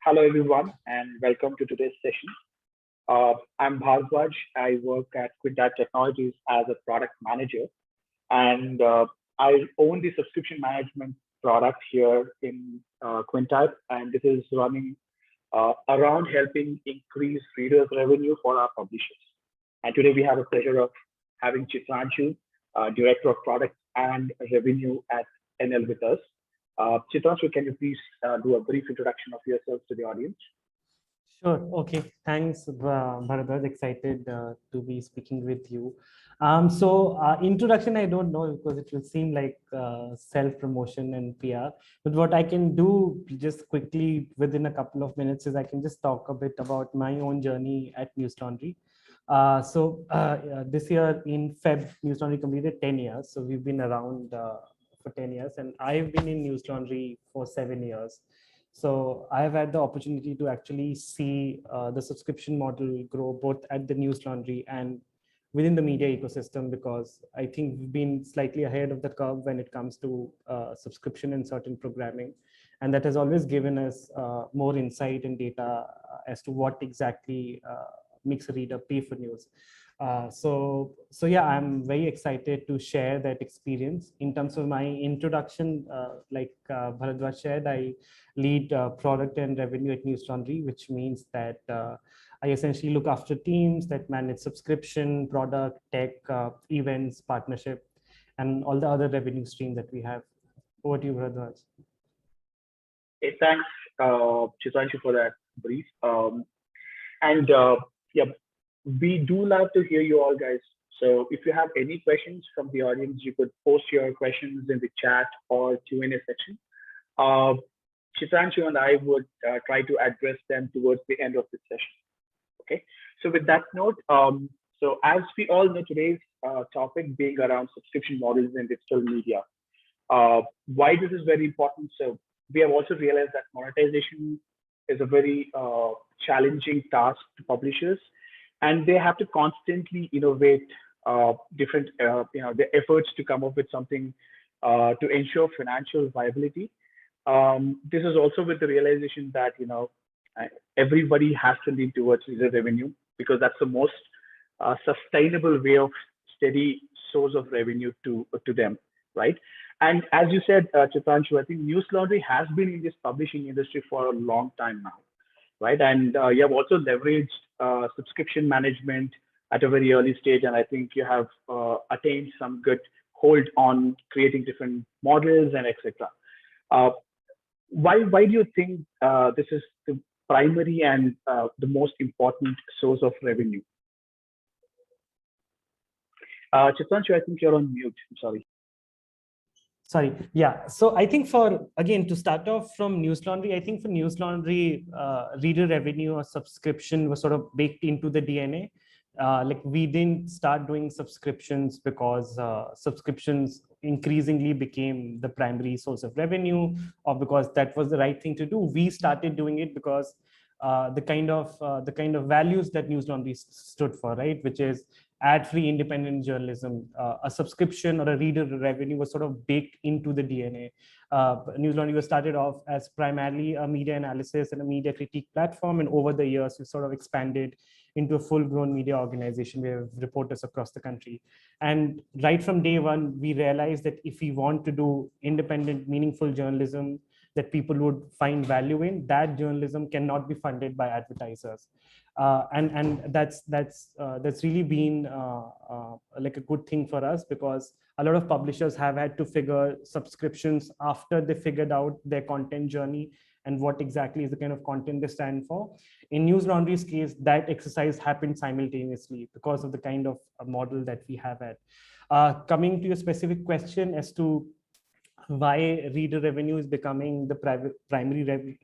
Hello, everyone, and welcome to today's session. I'm Bharadwaj. I work at Quintype Technologies as a product manager, and I own the subscription management product here in Quintype, and this is running around helping increase readers' revenue for our publishers. And today we have a pleasure of having Chitranshu, Director of Product and Revenue at NL with us. Chitranshu, can you please do a brief introduction of yourself to the audience? Sure. Okay. Thanks, Bharadwaj. Excited to be speaking with you. Introduction, I don't know because it will seem like self-promotion and PR. But what I can do just quickly within a couple of minutes is I can just talk a bit about my own journey at Newslaundry. This year in Feb, Newslaundry completed 10 years. So we've been around for 10 years, and I've been in Newslaundry for 7 years. So I've had the opportunity to actually see the subscription model grow both at the Newslaundry and within the media ecosystem, because I think we've been slightly ahead of the curve when it comes to subscription and certain programming. And that has always given us more insight and data as to what exactly makes a reader pay for news. Yeah, I'm very excited to share that experience. In terms of my introduction, like Bharadwaj shared, I lead product and revenue at Newslaundry, which means that I essentially look after teams that manage subscription, product, tech, events, partnership, and all the other revenue streams that we have. Over to you, Bharadwaj. Hey, thanks, Chitranshu, for that brief. Yeah, we do love to hear you all, guys. So if you have any questions from the audience, you could post your questions in the chat or Q&A section. Chitranshu and I would try to address them towards the end of the session. Okay. So with that note, so as we all know, today's topic being around subscription models in digital media. Why this is very important? So we have also realized that monetization is a very challenging task to publishers, and they have to constantly innovate different their efforts to come up with something to ensure financial viability. This is also with the realization that everybody has to lean towards reader revenue, because that's the most sustainable way of steady source of revenue to them, right? And as you said, Chitranshu, I think Newslaundry has been in this publishing industry for a long time now, right? And you have also leveraged subscription management at a very early stage, and I think you have attained some good hold on creating different models and etc. Why do you think this is the primary and the most important source of revenue? Chitranshu, I think you're on mute. I'm sorry. Sorry. Yeah. So I think to start off from Newslaundry, I think for Newslaundry, reader revenue or subscription was sort of baked into the DNA. Like we didn't start doing subscriptions because subscriptions increasingly became the primary source of revenue, or because that was the right thing to do. We started doing it because the kind of values that Newslaundry stood for, right, which is ad-free independent journalism. A subscription or a reader revenue was sort of baked into the DNA. Newslaundry was started off as primarily a media analysis and a media critique platform, and over the years we've sort of expanded into a full-grown media organization. We have reporters across the country, and right from day one we realized that if we want to do independent, meaningful journalism that people would find value in, that journalism cannot be funded by advertisers. And that's really been like a good thing for us, because a lot of publishers have had to figure subscriptions after they figured out their content journey and what exactly is the kind of content they stand for. In Newslaundry's case, that exercise happened simultaneously because of the kind of model that we have had. Coming to your specific question as to why reader revenue is becoming the primary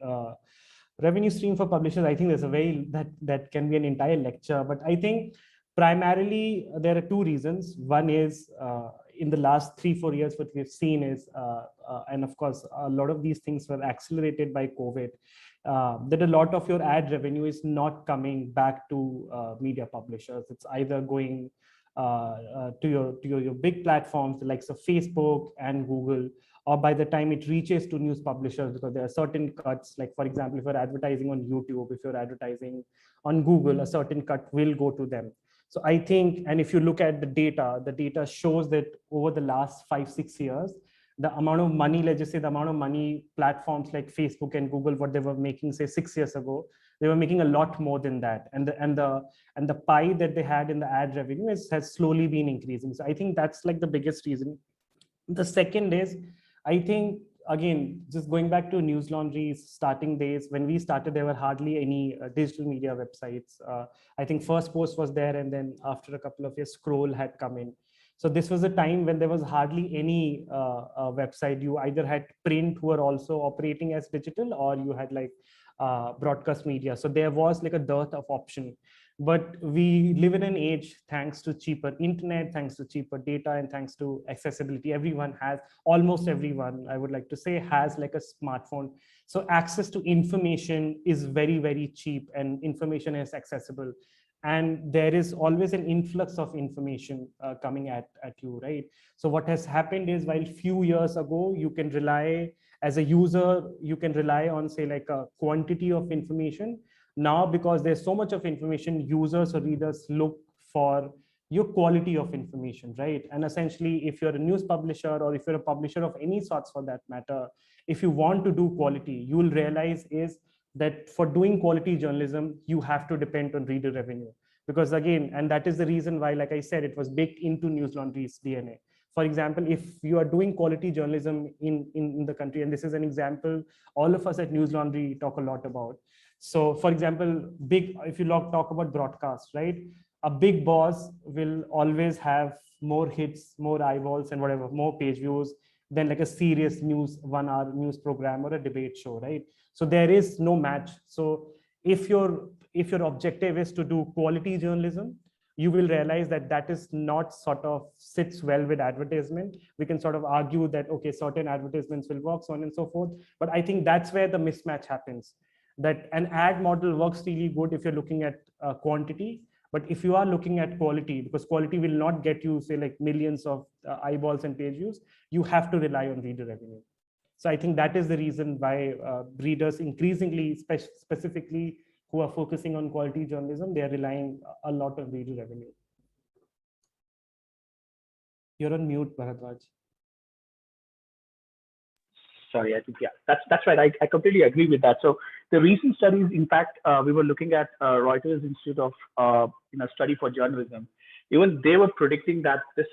revenue stream for publishers, I think there's a way that can be an entire lecture, but I think primarily there are two reasons. One is in the last 3-4 years, what we've seen is, and of course, a lot of these things were accelerated by COVID, that a lot of your ad revenue is not coming back to media publishers. It's either going to your big platforms, the likes of Facebook and Google, or by the time it reaches to news publishers, because there are certain cuts, like for example, if you're advertising on YouTube, if you're advertising on Google, a certain cut will go to them. So I think, and if you look at the data shows that over the last 5-6 years, the amount of money, let's just say the amount of money platforms like Facebook and Google, what they were making, say 6 years ago, they were making a lot more than that. And the pie that they had in the ad revenue has slowly been increasing. So I think that's like the biggest reason. The second is, I think, again, just going back to Newslaundry's starting days, when we started, there were hardly any digital media websites. I think First Post was there, and then after a couple of years, Scroll had come in. So this was a time when there was hardly any website. You either had print who were also operating as digital, or you had like broadcast media. So there was like a dearth of option. But we live in an age, thanks to cheaper internet, thanks to cheaper data, and thanks to accessibility. Everyone has, almost everyone, I would like to say, has like a smartphone. So access to information is very, very cheap, and information is accessible. And there is always an influx of information coming at you, right? So what has happened is, while few years ago, you can rely, as a user, you can rely on, say, like a quantity of information. Now, because there's so much of information, users or readers look for your quality of information, right? And essentially, if you're a news publisher, or if you're a publisher of any sorts for that matter, if you want to do quality, you will realize is that for doing quality journalism, you have to depend on reader revenue. Because again, and that is the reason why, like I said, it was baked into Newslaundry's DNA. For example, if you are doing quality journalism in the country, and this is an example all of us at Newslaundry talk a lot about. So for example, if you talk about broadcast, right? A big boss will always have more hits, more eyeballs, and whatever, more page views than like a serious news 1 hour news program or a debate show, right? So there is no match. So if your objective is to do quality journalism, you will realize that that is not sort of sits well with advertisement. We can sort of argue that, okay, certain advertisements will work, so on and so forth. But I think that's where the mismatch happens, that an ad model works really good if you're looking at quantity. But if you are looking at quality, because quality will not get you, say, like millions of eyeballs and page views, you have to rely on reader revenue. So I think that is the reason why readers increasingly, specifically who are focusing on quality journalism, they are relying a lot on reader revenue. You're on mute, Bharadwaj. Sorry, I think, yeah, that's right. I completely agree with that. So the recent studies, in fact, we were looking at Reuters Institute of Study for Journalism. Even they were predicting that this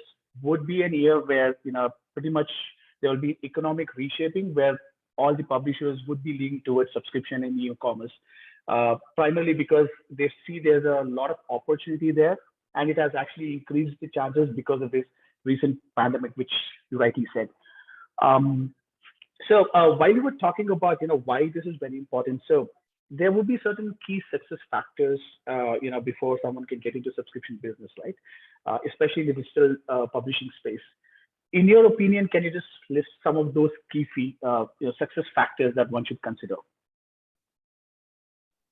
would be an year where, pretty much there will be economic reshaping, where all the publishers would be leaning towards subscription and e-commerce, primarily because they see there's a lot of opportunity there, and it has actually increased the charges because of this recent pandemic, which you rightly said. So while we were talking about, why this is very important, so there will be certain key success factors, before someone can get into subscription business, right? Especially in the digital publishing space. In your opinion, can you just list some of those key success factors that one should consider?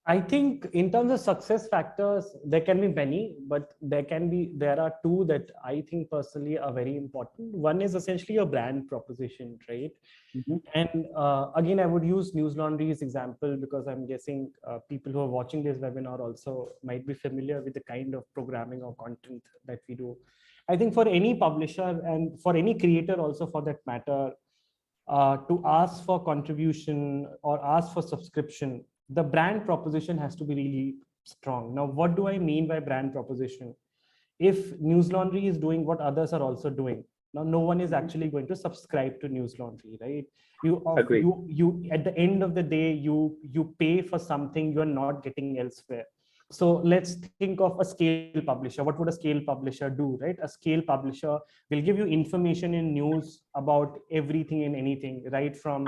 I think in terms of success factors, there can be many, but there are two that I think personally are very important. One is essentially your brand proposition, right? Mm-hmm. And again, I would use Newslaundry's example, because I'm guessing people who are watching this webinar also might be familiar with the kind of programming or content that we do. I think for any publisher and for any creator also for that matter, to ask for contribution or ask for subscription, the brand proposition has to be really strong. Now, what do I mean by brand proposition? If Newslaundry is doing what others are also doing, now no one is actually going to subscribe to Newslaundry, right? You at the end of the day, you pay for something you're not getting elsewhere. So let's think of a scale publisher. What would a scale publisher do, right? A scale publisher will give you information in news about everything and anything, right from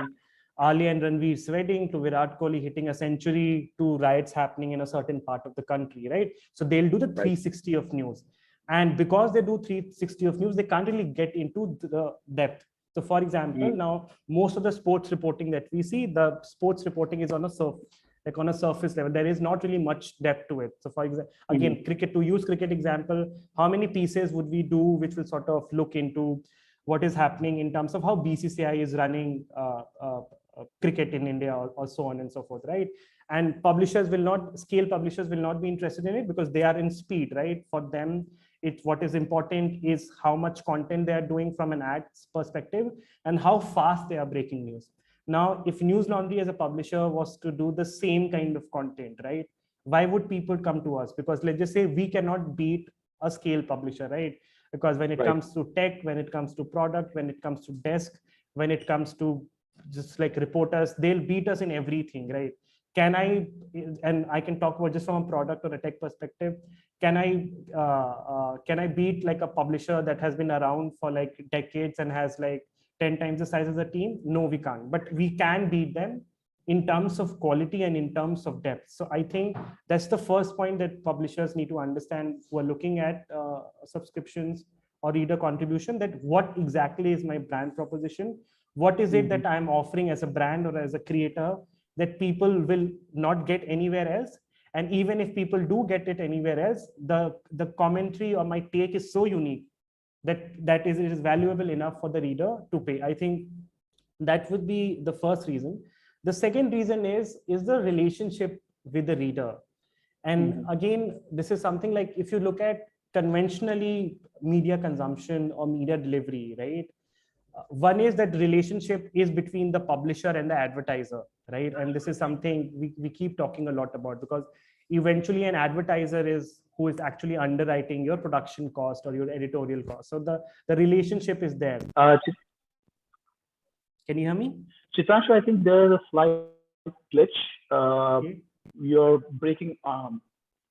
Alia and Ranveer's wedding to Virat Kohli hitting a century to riots happening in a certain part of the country, right? So they'll do the 360 of news. And because they do 360 of news, they can't really get into the depth. So for example, now most of the sports reporting that we see, the sports reporting is on a surface level. There is not really much depth to it. So for example, again, cricket, to use cricket example, how many pieces would we do which will sort of look into what is happening in terms of how BCCI is running cricket in India, or so on and so forth, right? And scale publishers will not be interested in it because they are in speed, right? For them, what is important is how much content they are doing from an ads perspective and how fast they are breaking news. Now, if Newslaundry as a publisher was to do the same kind of content, right? Why would people come to us? Because let's just say we cannot beat a scale publisher, right? Because when it comes to tech, when it comes to product, when it comes to desk, when it comes to just like reporters, they'll beat us in everything, right? And I can talk about just from a product or a tech perspective, can I beat like a publisher that has been around for like decades and has like 10 times the size of the team? No, we can't, but we can beat them in terms of quality and in terms of depth. So I think that's the first point that publishers need to understand who are looking at subscriptions or reader contribution, that what exactly is my brand proposition? What is it that I'm offering as a brand or as a creator that people will not get anywhere else? And even if people do get it anywhere else, the commentary or my take is so unique that it is valuable enough for the reader to pay. I think that would be the first reason. The second reason is the relationship with the reader. And again, this is something like if you look at conventionally media consumption or media delivery, right? One is that relationship is between the publisher and the advertiser, right? And this is something we keep talking a lot about, because eventually an advertiser is who is actually underwriting your production cost or your editorial cost. So the relationship is there. Can you hear me? Chitranshu, I think there is a slight glitch. Okay. You're breaking.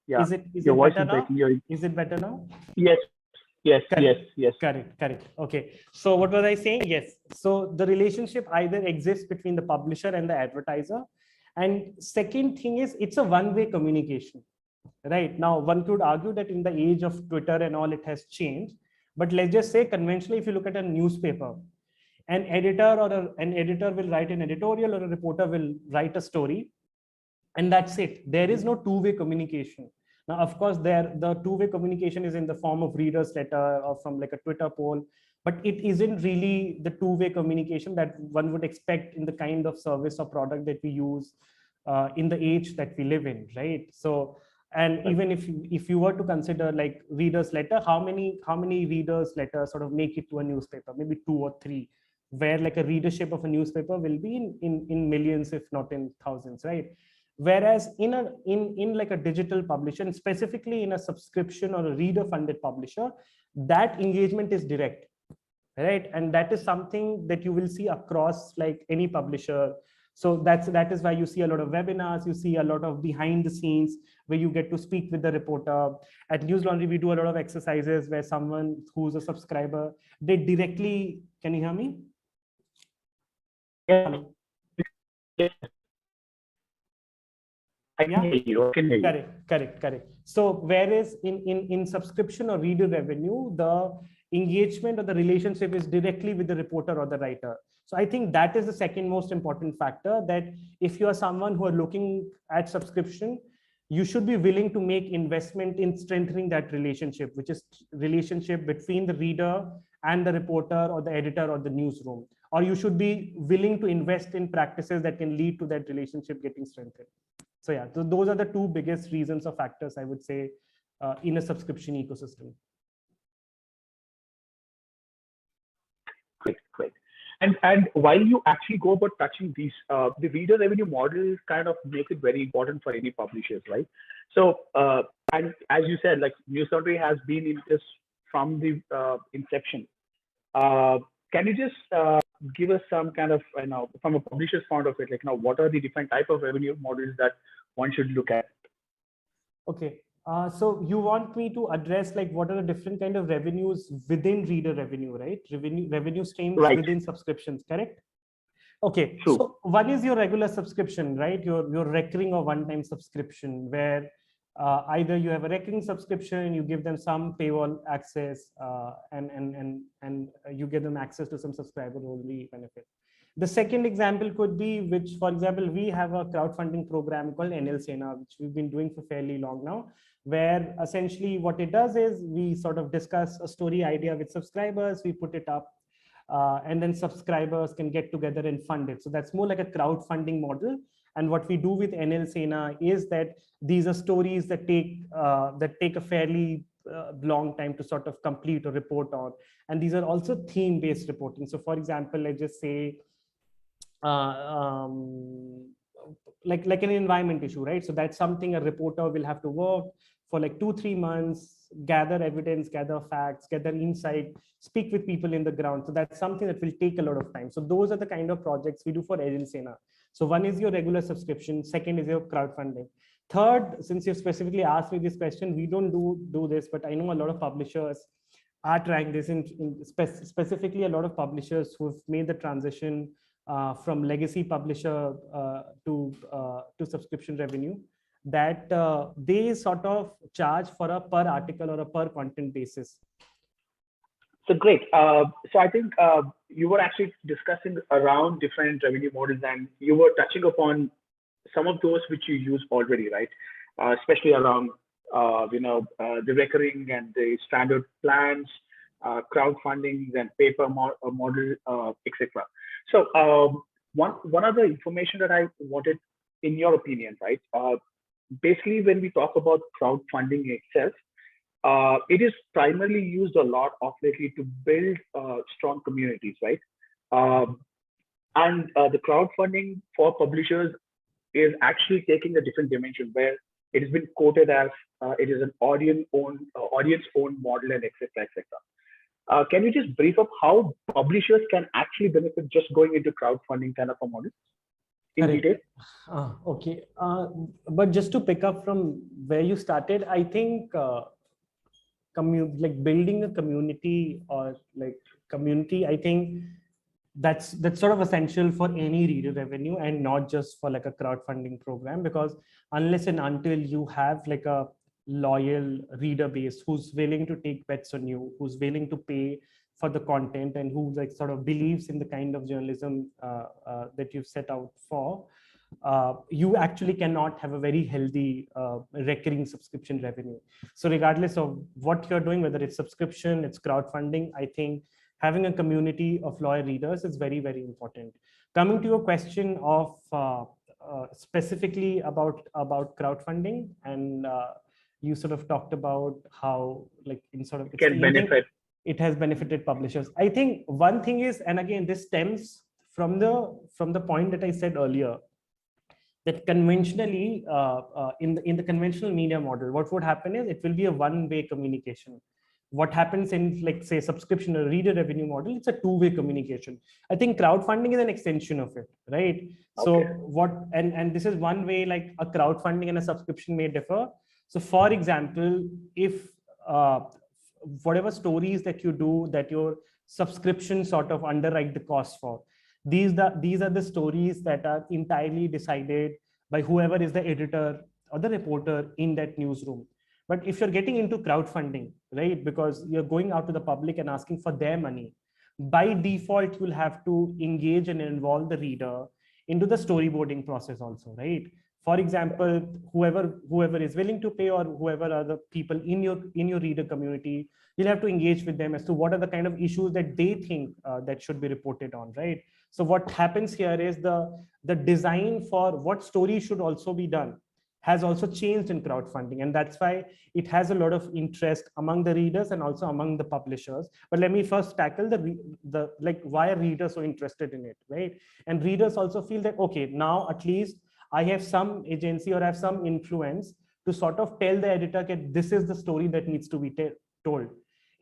Yeah. Is it better now? Is it better now? Yes. Correct. Yes. Correct. Okay. So what was I saying? Yes. So the relationship either exists between the publisher and the advertiser. And second thing is it's a one-way communication, right? Now, one could argue that in the age of Twitter and all, it has changed. But let's just say conventionally, if you look at a newspaper, an editor will write an editorial or a reporter will write a story, and that's it. There is no two-way communication. Now, of course, the two-way communication is in the form of reader's letter or from like a Twitter poll, but it isn't really the two-way communication that one would expect in the kind of service or product that we use in the age that we live in, right? So, and even if you were to consider like reader's letter, how many readers' letters sort of make it to a newspaper? Maybe 2 or 3, where like a readership of a newspaper will be in millions, if not in thousands, right? Whereas in like a digital publisher, and specifically in a subscription or a reader funded publisher, that engagement is direct, right? And that is something that you will see across like any publisher. So that is why you see a lot of webinars, you see a lot of behind the scenes where you get to speak with the reporter. At Newslaundry, we do a lot of exercises where someone who's a subscriber, they directly, can you hear me? Yeah. I can hear you. Correct. So whereas in subscription or reader revenue, the engagement or the relationship is directly with the reporter or the writer. So I think that is the second most important factor, that if you are someone who are looking at subscription, you should be willing to make investment in strengthening that relationship, which is relationship between the reader and the reporter or the editor or the newsroom. Or you should be willing to invest in practices that can lead to that relationship getting strengthened. So yeah, so those are the two biggest reasons or factors, I would say, in a subscription ecosystem. Great. And while you actually go about touching these, the reader revenue model kind of makes it very important for any publishers, right? So, and as you said, like Newslaundry has been in this from the inception. Can you just give us some kind of, from a publisher's point of it, like, what are the different type of revenue models that one should look at? Okay. So you want me to address like what are the different kind of revenues within reader revenue, right? Revenue streams within subscriptions, correct? Okay. True. So one is your regular subscription, right? Your recurring or one-time subscription, where either you have a recurring subscription, you give them some paywall access, and you give them access to some subscriber-only benefit. The second example could be, which, for example, we have a crowdfunding program called NL Sena, which we've been doing for fairly long now, where essentially what it does is we sort of discuss a story idea with subscribers, we put it up, and then subscribers can get together and fund it. So that's more like a crowdfunding model. And what we do with NL Sena is that these are stories that take a fairly long time to sort of complete or report on. And these are also theme-based reporting. So for example, let's just say, like an environment issue, right? So that's something a reporter will have to work for like 2-3 months, gather evidence, gather facts, gather insight, speak with people in the ground. So that's something that will take a lot of time. So those are the kind of projects we do for NL Sena. So one is your regular subscription, second is your crowdfunding. Third, since you've specifically asked me this question, we don't do this, but I know a lot of publishers are trying this specifically a lot of publishers who've made the transition from legacy publisher to subscription revenue, that they sort of charge for a per article or a per content basis. So great. So I think you were actually discussing around different revenue models, and you were touching upon some of those which you use already, right? Especially around the recurring and the standard plans, crowdfunding and paper model, etc. So one other information that I wanted, in your opinion, right? Basically, when we talk about crowdfunding itself, it is primarily used a lot of lately to build strong communities, right? And the crowdfunding for publishers is actually taking a different dimension, where it has been quoted as it is an audience-owned model, and etc. etc. Can you just brief up how publishers can actually benefit just going into crowdfunding kind of a model in detail? Okay, but just to pick up from where you started, I think like building a community or like community, I think that's sort of essential for any reader revenue, and not just for like a crowdfunding program, because unless and until you have like a loyal reader base who's willing to take bets on you, who's willing to pay for the content, and who like sort of believes in the kind of journalism that you've set out for, you actually cannot have a very healthy recurring subscription revenue. So regardless of what you're doing, whether it's subscription, it's crowdfunding, I think having a community of loyal readers is very, very important. Coming to your question of specifically about crowdfunding, and you sort of talked about how like in sort of it has benefited publishers. I think one thing is, and again, this stems from the point that I said earlier, that conventionally in the conventional media model, what would happen is it will be a one-way communication. What happens in, like, say, subscription or reader revenue model, it's a two-way communication. I think crowdfunding is an extension of it, right? Okay. So and this is one way, like a crowdfunding and a subscription may differ. So for example, if whatever stories that you do, that your subscription sort of underwrite the cost for, these are the stories that are entirely decided by whoever is the editor or the reporter in that newsroom. But if you're getting into crowdfunding, right, because you're going out to the public and asking for their money, by default, you'll have to engage and involve the reader into the storyboarding process also, right? For example, whoever is willing to pay, or whoever are the people in your reader community, you'll have to engage with them as to what are the kind of issues that they think that should be reported on, right? So what happens here is the design for what story should also be done has also changed in crowdfunding, and that's why it has a lot of interest among the readers and also among the publishers. But let me first tackle the like, why are readers so interested in it, right? And readers also feel that, okay, now at least I have some agency or I have some influence to sort of tell the editor that this is the story that needs to be told,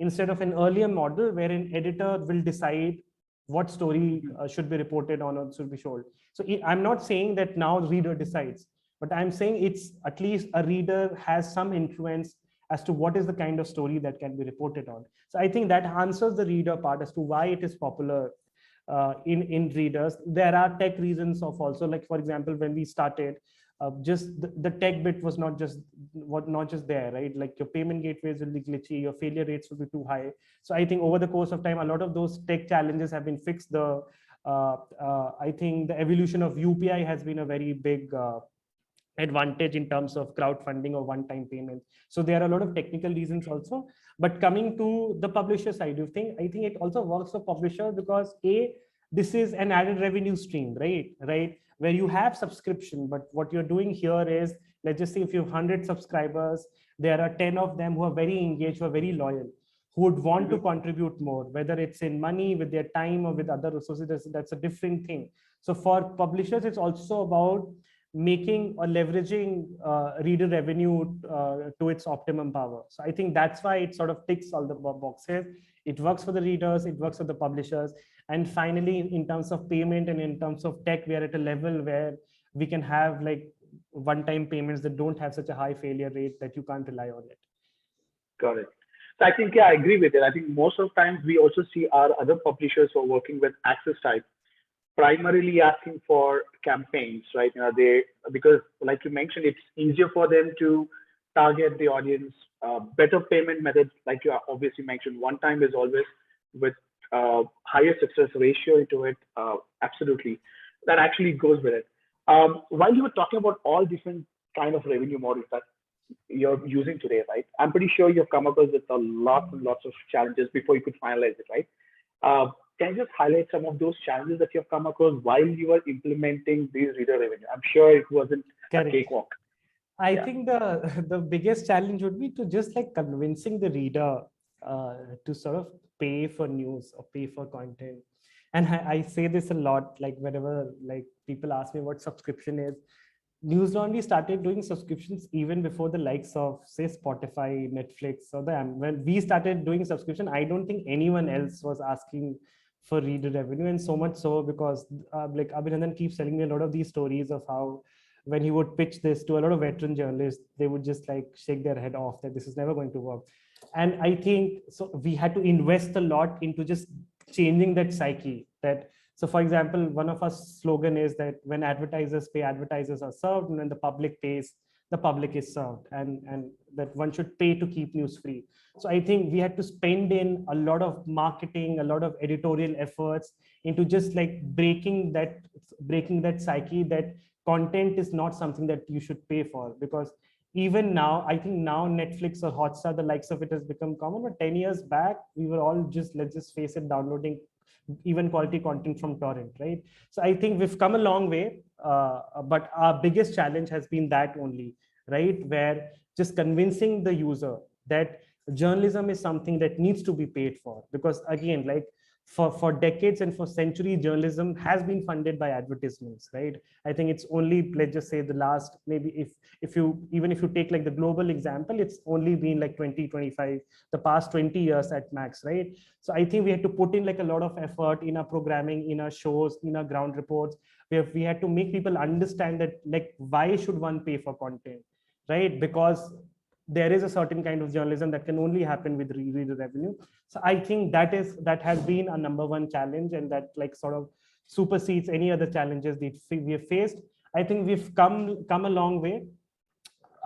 instead of an earlier model where an editor will decide what story should be reported on or should be shown. So I'm not saying that now reader decides, but I'm saying it's at least a reader has some influence as to what is the kind of story that can be reported on. So I think that answers the reader part as to why it is popular in readers. There are tech reasons of also, like, for example, when we started, just the tech bit was not just there, right? Like your payment gateways will be glitchy, your failure rates will be too high. So I think over the course of time, a lot of those tech challenges have been fixed. I think the evolution of UPI has been a very big advantage in terms of crowdfunding or one-time payments. So there are a lot of technical reasons also. But coming to the publisher side of thing, I think it also works for publisher because this is an added revenue stream, right? Where you have subscription, but what you're doing here is, let's just say if you have 100 subscribers, there are 10 of them who are very engaged, who are very loyal, who would want to contribute more, whether it's in money, with their time, or with other resources. That's a different thing. So for publishers, it's also about making or leveraging reader revenue to its optimum power. So I think that's why it sort of ticks all the boxes. It works for the readers, it works for the publishers. And finally, in terms of payment and in terms of tech, we are at a level where we can have like one-time payments that don't have such a high failure rate that you can't rely on it. Got it. So I think, yeah, I agree with it. I think most of the times we also see our other publishers who are working with access type primarily asking for campaigns, right? Because like you mentioned, it's easier for them to target the audience, better payment methods, like you obviously mentioned. One time is always with higher success ratio into it. Absolutely, that actually goes with it. While you were talking about all different kind of revenue models that you're using today, right? I'm pretty sure you've come across with a lot and lots of challenges before you could finalize it, right? Can you just highlight some of those challenges that you've come across while you were implementing these reader revenue? I'm sure it wasn't a cakewalk. I think the biggest challenge would be to just like convincing the reader to sort of pay for news or pay for content. And I say this a lot, like whenever like people ask me what subscription is. Newslaundry started doing subscriptions even before the likes of, say, Spotify, Netflix, or when we started doing subscription, I don't think anyone else was asking for reader revenue. And so much so because like Abhinandan keeps telling me a lot of these stories of how when he would pitch this to a lot of veteran journalists, they would just like shake their head off that this is never going to work. And I think so we had to invest a lot into just changing that psyche. So for example, one of our slogan is that when advertisers pay, advertisers are served, and when the public pays, the public is served, and that one should pay to keep news free. So I think we had to spend in a lot of marketing, a lot of editorial efforts into just like breaking that psyche that content is not something that you should pay for. Because even now, I think now Netflix or Hotstar, the likes of it has become common, but 10 years back, we were all just, let's just face it, downloading even quality content from torrent, right? So I think we've come a long way, but our biggest challenge has been that only, right? Where just convincing the user that journalism is something that needs to be paid for. Because again, like for decades and for centuries, journalism has been funded by advertisements, right? I think it's only, let's just say the last, maybe if you take like the global example, it's only been like 20-25, the past 20 years at max, right? So I think we had to put in like a lot of effort in our programming, in our shows, in our ground reports. We had to make people understand that like, why should one pay for content, right? Because there is a certain kind of journalism that can only happen with reader revenue. So I think that has been a number one challenge, and that like sort of supersedes any other challenges that we have faced. I think we've come a long way.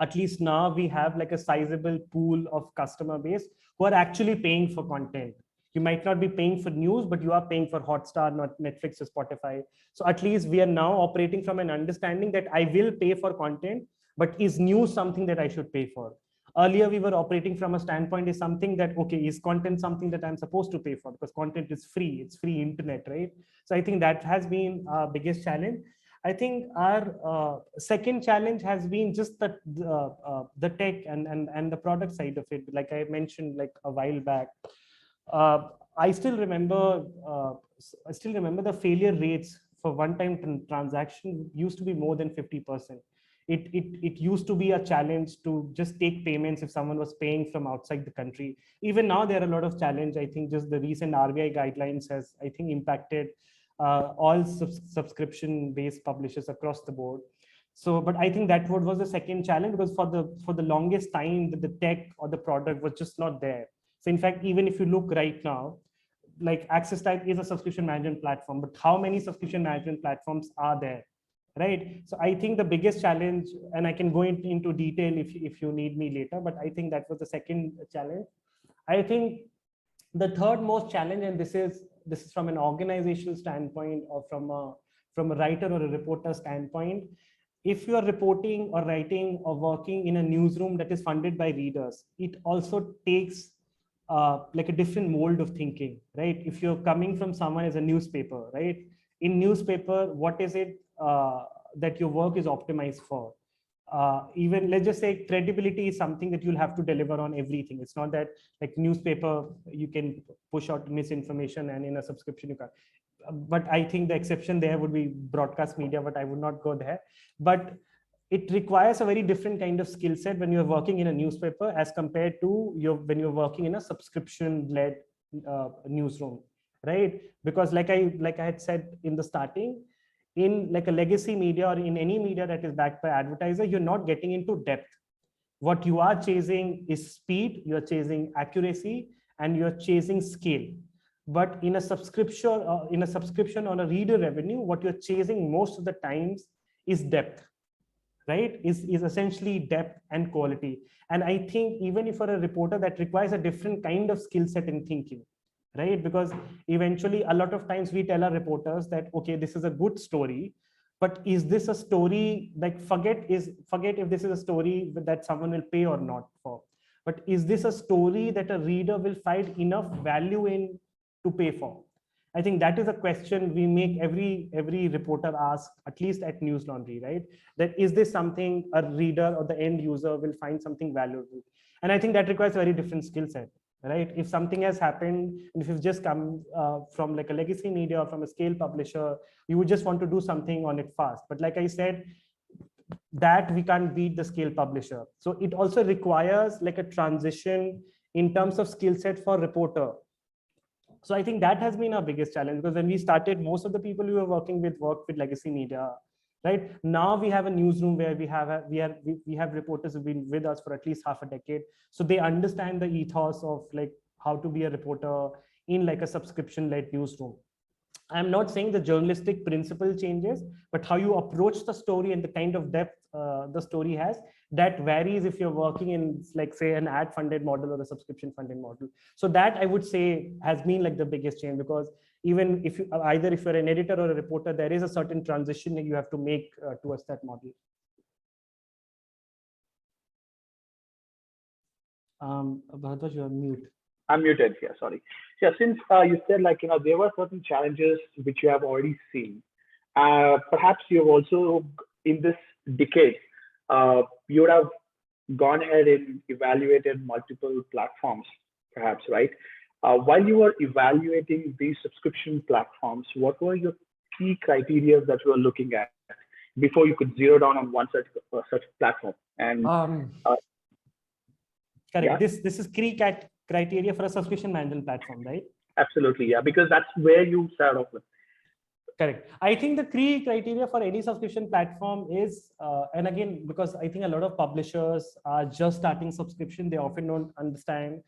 At least now we have like a sizable pool of customer base who are actually paying for content. You might not be paying for news, but you are paying for Hotstar, not Netflix or Spotify. So at least we are now operating from an understanding that I will pay for content, but is news something that I should pay for? Earlier, we were operating from a standpoint is something that, okay, is content something that I'm supposed to pay for? Because content is free, it's free internet, right? So I think that has been our biggest challenge. I think our second challenge has been just the tech and the product side of it. Like I mentioned like a while back, I still remember the failure rates for one-time transaction used to be more than 50%. It used to be a challenge to just take payments if someone was paying from outside the country. Even now, there are a lot of challenge. I think just the recent RBI guidelines has, I think, impacted all subscription-based publishers across the board. So, but I think that was the second challenge, because for the longest time, the tech or the product was just not there. So in fact, even if you look right now, like Access Type is a subscription management platform, but how many subscription management platforms are there? Right. So I think the biggest challenge, and I can go into detail if you need me later, but I think that was the second challenge. I think the third most challenge, and this is from an organizational standpoint or from a writer or a reporter standpoint, if you are reporting or writing or working in a newsroom that is funded by readers, it also takes like a different mold of thinking, right? If you're coming from someone as a newspaper, right? In newspaper, what is it that your work is optimized for? Even let's just say credibility is something that you'll have to deliver on everything. It's not that like newspaper, you can push out misinformation and in a subscription you can't. But I think the exception there would be broadcast media, but I would not go there. But it requires a very different kind of skill set when you're working in a newspaper as compared to when you're working in a subscription-led newsroom, right? Because like I had said in the starting, in like a legacy media or in any media that is backed by advertiser, you're not getting into depth. What you are chasing is speed, you're chasing accuracy, and you're chasing scale. But in a subscription on a reader revenue, what you're chasing most of the times is depth, right? Is essentially depth and quality. And I think even if you're a reporter, that requires a different kind of skill set in thinking, right? Because eventually a lot of times we tell our reporters that, okay, this is a good story, but is this a story, like forget if this is a story that someone will pay or not for, but is this a story that a reader will find enough value in to pay for? I think that is a question we make every reporter ask, at least at Newslaundry, right? That is this something a reader or the end user will find something valuable? And I think that requires a very different skill set, right? If something has happened, and if you've just come from like a legacy media or from a scale publisher, you would just want to do something on it fast. But like I said, that we can't beat the scale publisher. So it also requires like a transition in terms of skill set for reporter. So I think that has been our biggest challenge, because when we started, most of the people we were working with worked with legacy media, right? Now we have a newsroom where we have reporters who've been with us for at least half a decade. So they understand the ethos of like how to be a reporter in like a subscription-led newsroom. I'm not saying the journalistic principle changes, but how you approach the story and the kind of depth the story has, that varies if you're working in like say an ad funded model or a subscription funded model. So that I would say has been like the biggest change, because even if you either if you're an editor or a reporter, there is a certain transition that you have to make towards that model. Bharadwaj, you're on mute. I'm muted here, sorry. Yeah, since you said like, there were certain challenges which you have already seen. Perhaps you've also, in this decade, you would have gone ahead and evaluated multiple platforms, perhaps, right? While you were evaluating these subscription platforms, what were your key criteria that you were looking at before you could zero down on one such platform? And correct. Yeah. This is key criteria for a subscription management platform, right? Absolutely, yeah, because that's where you start off with. Correct. I think the key criteria for any subscription platform is, and again, because I think a lot of publishers are just starting subscription, they often don't understand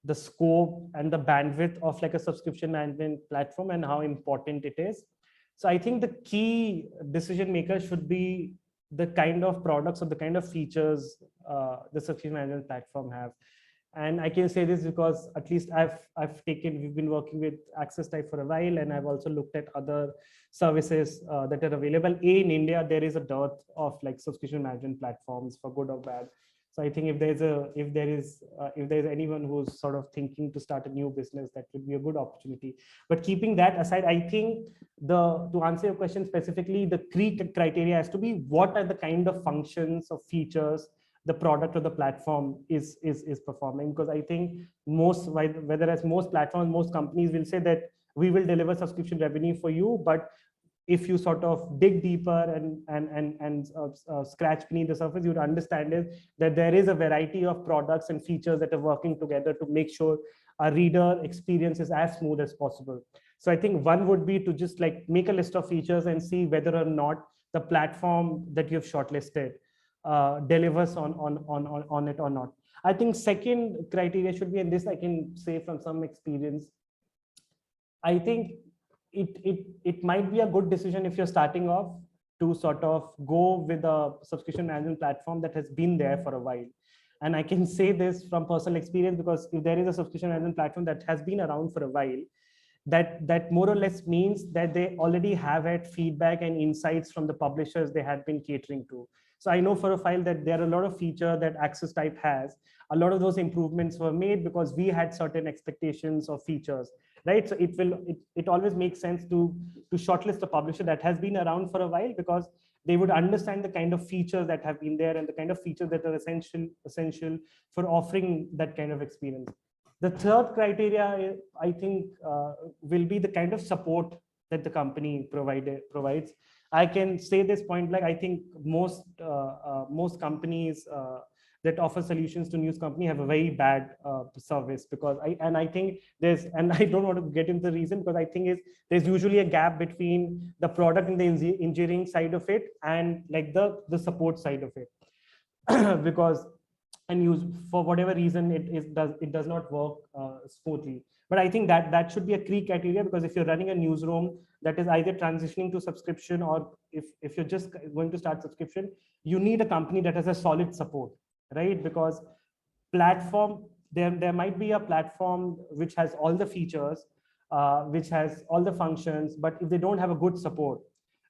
the scope and the bandwidth of like a subscription management platform and how important it is. So I think the key decision maker should be the kind of products or the kind of features the subscription management platform have. And I can say this because at least we've been working with AccessType for a while, and I've also looked at other services that are available. In India, there is a dearth of like subscription management platforms, for good or bad. So I think if there is anyone who's sort of thinking to start a new business, that would be a good opportunity. But keeping that aside, I think to answer your question specifically, the key criteria has to be what are the kind of functions or features the product or the platform is performing. Because I think most platforms, most companies will say that we will deliver subscription revenue for you, but if you sort of dig deeper and scratch beneath the surface, you would understand is that there is a variety of products and features that are working together to make sure a reader experience is as smooth as possible. So I think one would be to just like make a list of features and see whether or not the platform that you've shortlisted delivers on it or not. I think second criteria should be, and this I can say from some experience, I think it might be a good decision if you're starting off to sort of go with a subscription management platform that has been there for a while. And I can say this from personal experience, because if there is a subscription management platform that has been around for a while, that more or less means that they already have had feedback and insights from the publishers they had been catering to. So I know for a file that there are a lot of features that access type has. A lot of those improvements were made because we had certain expectations of features, right? So it always makes sense to shortlist a publisher that has been around for a while, because they would understand the kind of features that have been there and the kind of features that are essential for offering that kind of experience. The third criteria, I think, will be the kind of support that the company provides. I can say this point, like I think most companies that offer solutions to news company have a very bad service, because I think and I don't want to get into the reason, because I think there's usually a gap between the product and the engineering side of it and like the support side of it. Because and use for whatever reason it does not work smoothly. But I think that should be a key criteria, because if you're running a newsroom that is either transitioning to subscription, or if you're just going to start subscription, you need a company that has a solid support, right? Because platform, there might be a platform which has all the features, which has all the functions, but if they don't have a good support,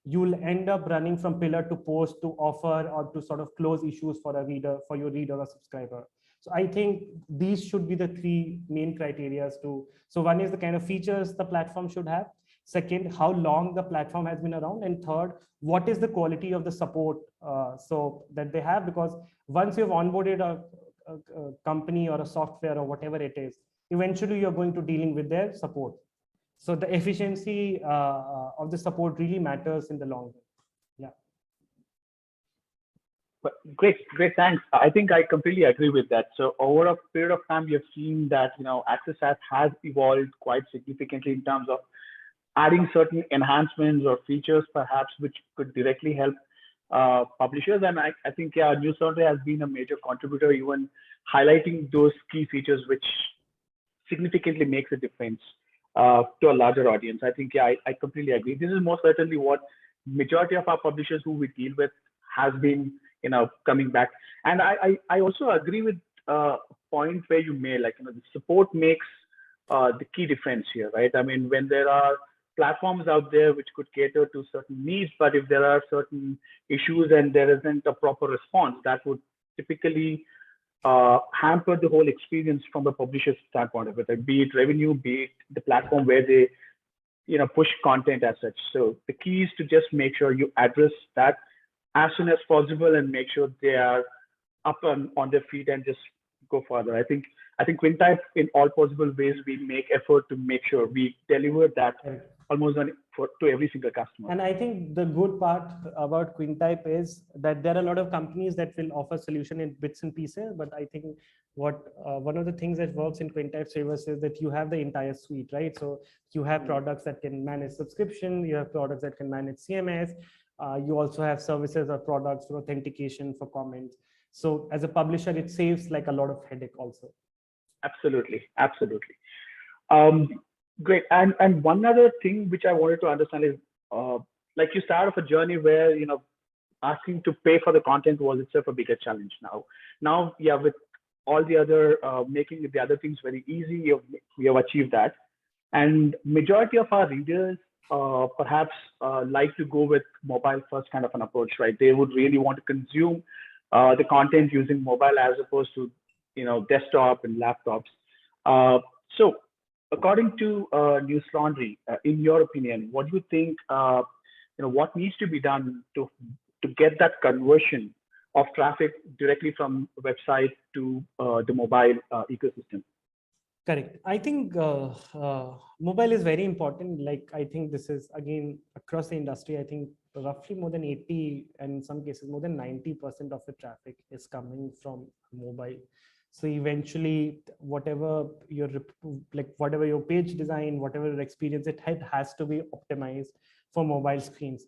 you'll end up running from pillar to post to offer or to sort of close issues for a reader, for your reader or subscriber. So I think these should be the three main criteria so one is the kind of features the platform should have. Second, how long the platform has been around. And third, what is the quality of the support so that they have, because once you've onboarded a company or a software or whatever it is, eventually you're going to dealing with their support. So the efficiency of the support really matters in the long run. Yeah. But great, thanks. I think I completely agree with that. So over a period of time, we have seen that Access app has evolved quite significantly in terms of adding certain enhancements or features, perhaps, which could directly help publishers. And I think Newslaundry has been a major contributor, even highlighting those key features, which significantly makes a difference to a larger audience. I think I completely agree. This is most certainly what majority of our publishers who we deal with has been coming back. And I also agree with point where you made, like the support makes the key difference here, right? I mean, when there are platforms out there which could cater to certain needs, but if there are certain issues and there isn't a proper response, that would typically hamper the whole experience from the publisher's standpoint of it, be it revenue, be it the platform where they push content as such. So the key is to just make sure you address that as soon as possible and make sure they are up on their feet and just go further. I think Quintype, in all possible ways, we make effort to make sure we deliver that almost to every single customer. And I think the good part about Quintype is that there are a lot of companies that will offer solution in bits and pieces, but I think one of the things that works in Quintype's favor is that you have the entire suite, right? So you have products that can manage subscription, you have products that can manage CMS, you also have services or products for authentication, for comments. So as a publisher, it saves like a lot of headache also. Absolutely. Great. And one other thing which I wanted to understand is, like you start off a journey where asking to pay for the content was itself a bigger challenge. Now, yeah, with all the other making the other things very easy, we have achieved that. And majority of our readers perhaps like to go with mobile first kind of an approach, right? They would really want to consume the content using mobile as opposed to desktop and laptops. So according to Newslaundry, in your opinion, what do you think what needs to be done to get that conversion of traffic directly from website to the mobile ecosystem? Correct. I think mobile is very important. Like, I think this is, again, across the industry, I think roughly more than 80, and in some cases more than 90% of the traffic is coming from mobile. So eventually, whatever your page design, whatever your experience, it has to be optimized for mobile screens.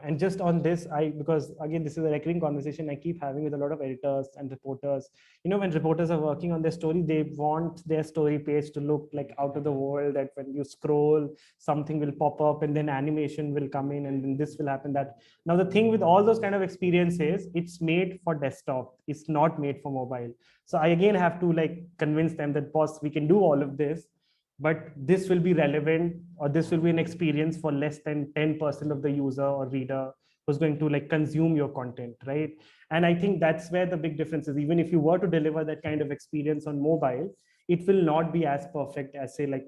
And just on this, because again, this is a recurring conversation I keep having with a lot of editors and reporters. When reporters are working on their story, they want their story page to look like out of the world, that when you scroll, something will pop up and then animation will come in and then this will happen. That now the thing with all those kind of experiences, it's made for desktop. It's not made for mobile. So I again have to convince them that, boss, we can do all of this, but this will be relevant, or this will be an experience for less than 10% of the user or reader who's going to like consume your content, right? And I think that's where the big difference is. Even if you were to deliver that kind of experience on mobile, it will not be as perfect as say like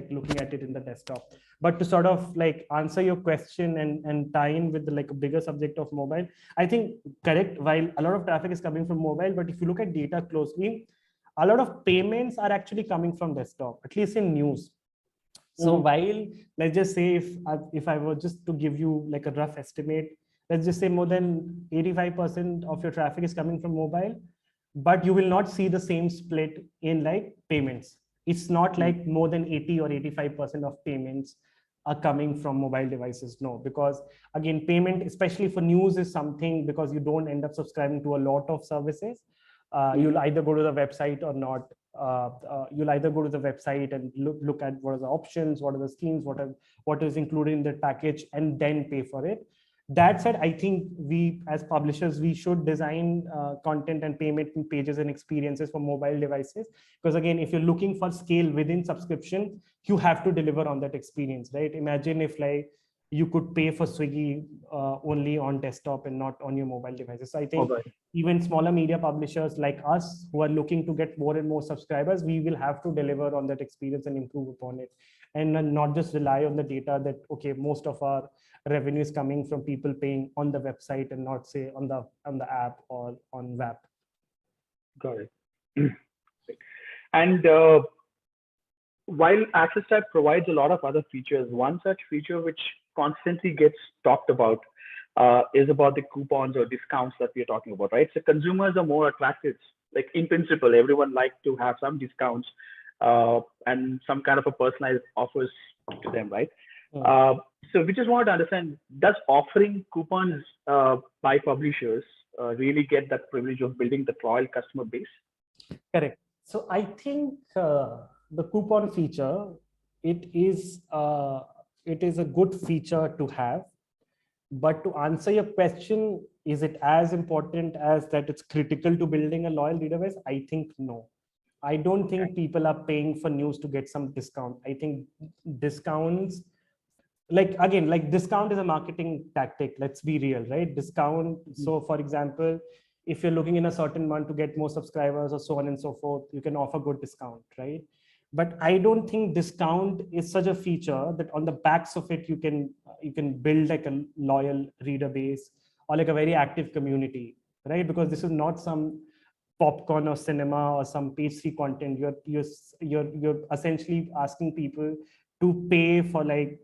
looking at it in the desktop. But to sort of like answer your question and tie in with the, like a bigger subject of mobile, I think correct, while a lot of traffic is coming from mobile, but if you look at data closely, a lot of payments are actually coming from desktop, at least in news. So while, let's just say if I were just to give you like a rough estimate, let's just say more than 85% of your traffic is coming from mobile, but you will not see the same split in like payments. It's not like more than 80 or 85% of payments are coming from mobile devices. No, because again, payment, especially for news, is something because you don't end up subscribing to a lot of services. You'll either go to the website or not. You'll either go to the website and look at what are the options, what are the schemes, what is included in the package, and then pay for it. That said, I think we as publishers, we should design content and payment pages and experiences for mobile devices, because again, if you're looking for scale within subscription, you have to deliver on that experience, right? Imagine if like you could pay for Swiggy only on desktop and not on your mobile devices. So I think even smaller media publishers like us who are looking to get more and more subscribers, we will have to deliver on that experience and improve upon it, and not just rely on the data that, okay, most of our revenue is coming from people paying on the website and not say on the app or on WAP. Got it. And while Access Type provides a lot of other features, one such feature which constantly gets talked about is about the coupons or discounts that we are talking about, right? So consumers are more attracted. Like in principle, everyone likes to have some discounts and some kind of a personalized offers to them, right? So we just wanted to understand, does offering coupons by publishers really get that privilege of building the loyal customer base? Correct. So I think the coupon feature, it is a good feature to have. But to answer your question, is it as important as that it's critical to building a loyal reader base? I think no. I don't think people are paying for news to get some discount. I think discounts, like again, like discount is a marketing tactic. Let's be real, right? Discount. So for example, if you're looking in a certain month to get more subscribers or so on and so forth, you can offer good discount, right? But I don't think discount is such a feature that on the backs of it, you can build like a loyal reader base or like a very active community, right? Because this is not some popcorn or cinema or some page 3 content. You're essentially asking people to pay for like